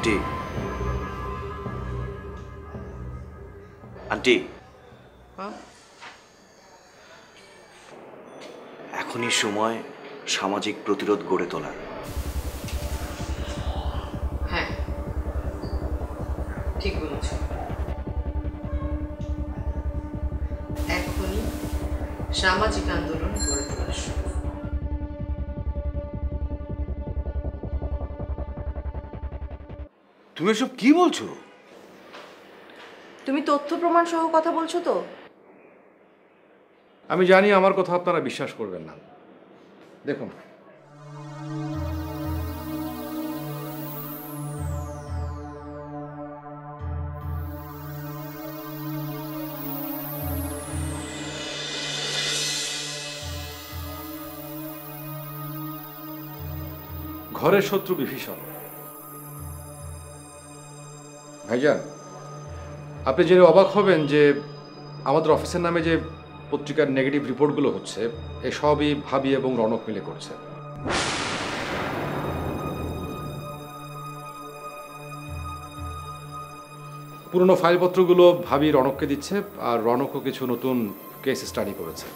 Aunty aunty এখনই সময় সামাজিক প্রতিরোধ গড়ে তোলার। হ্যাঁ ঠিক বলেছ, এখনই সামাজিক আন্দোলন গড়ে তোলার সময়। তুমি এসব কি বলছো? তুমি তথ্য প্রমাণ সহ কথা বলছো তো? আমি জানি আমার কথা আপনারা বিশ্বাস করবেন না। দেখুন, ঘরের শত্রু বিভীষণ। ভাইজান, আপনি জেনে অবাক হবেন যে আমাদের অফিসের নামে যে পত্রিকার নেগেটিভ রিপোর্টগুলো হচ্ছে এসবই ভাবি এবং রনক মিলে করছে। পুরনো ফাইলপত্রগুলো ভাবি রনককে দিচ্ছে, আর রনকও কিছু নতুন কেস স্টাডি করেছে।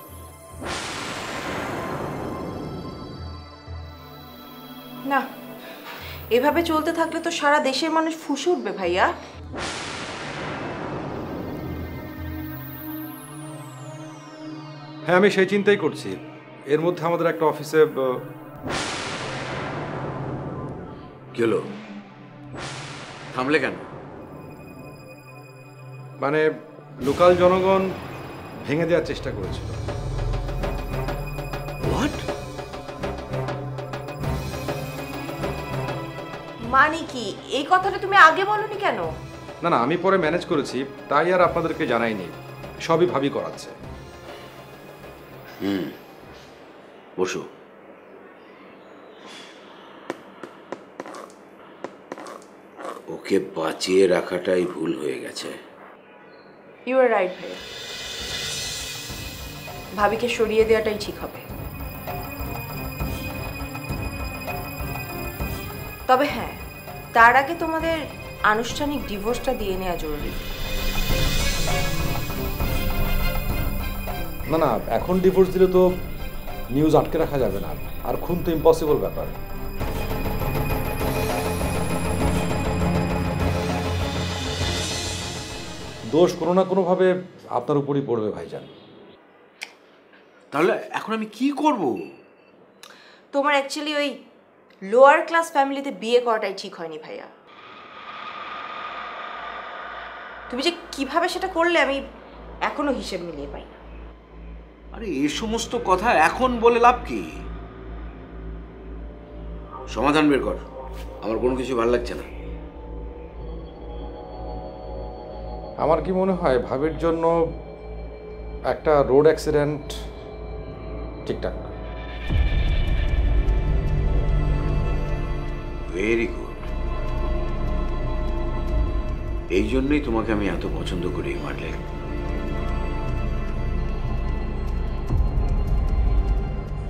না, এভাবে চলতে থাকলে তো সারা দেশের মানুষ ফুঁসে উঠবে ভাইয়া। হ্যাঁ, আমি সেই চিন্তাই করছি। এর মধ্যে আমাদের একটা অফিসে কি হলো? থামলে কেন? মানে লোকাল জনগণ ভেঙে দেওয়ার চেষ্টা করেছিল। হোয়াট? মানে কি? এই কথাটা তুমি আগে বলনি কেন? না না, আমি পরে ম্যানেজ করেছি, তাই আর আপনাদেরকে জানাইনি। সবই ভাবি করাচ্ছে। বসো। ওকে বাঁচিয়ে রাখাটাই ভুল হয়ে গেছে। ইউ আর রাইট ভাইয়া, ভাবিকে সরিয়ে দেওয়াটাই ঠিক হবে। তবে হ্যাঁ, তার আগে তোমাদের আনুষ্ঠানিক ডিভোর্সটা দিয়ে নেওয়া জরুরি। না না, এখন ডিভোর্স দিলে তো নিউজ আটকে রাখা যাবে না, আর খুন তো ইম্পসিবল ব্যাপার। দোষ কোনো না কোনোভাবে আপনার উপরই পড়বে ভাইজান। তাহলে এখন আমি কি করব? তোমার অ্যাকচুয়ালি ওই লোয়ার ক্লাস ফ্যামিলিতে বিয়ে করাটাই ঠিক হয়নি ভাইয়া। তুমি যে কিভাবে সেটা করলে আমি এখনো হিসেব মিলিয়ে পাই না। আরে এই সমস্ত কথা এখন বলে লাভ কি? সমাধান বের কর। আমার কোনো কিছু ভালো লাগছে না। আমার কি মনে হয় ভাবির জন্য একটা রোড অ্যাক্সিডেন্ট ঠিকঠাক না। Very good. এই জন্যই তোমাকে আমি এত পছন্দ করি মার্লেন।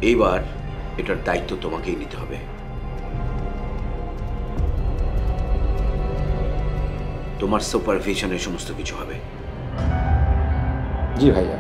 এইবার এটার দায়িত্ব তোমাকেই নিতে হবে। তোমার সুপারভিশনে সমস্ত কিছু হবে। জি ভাইয়া।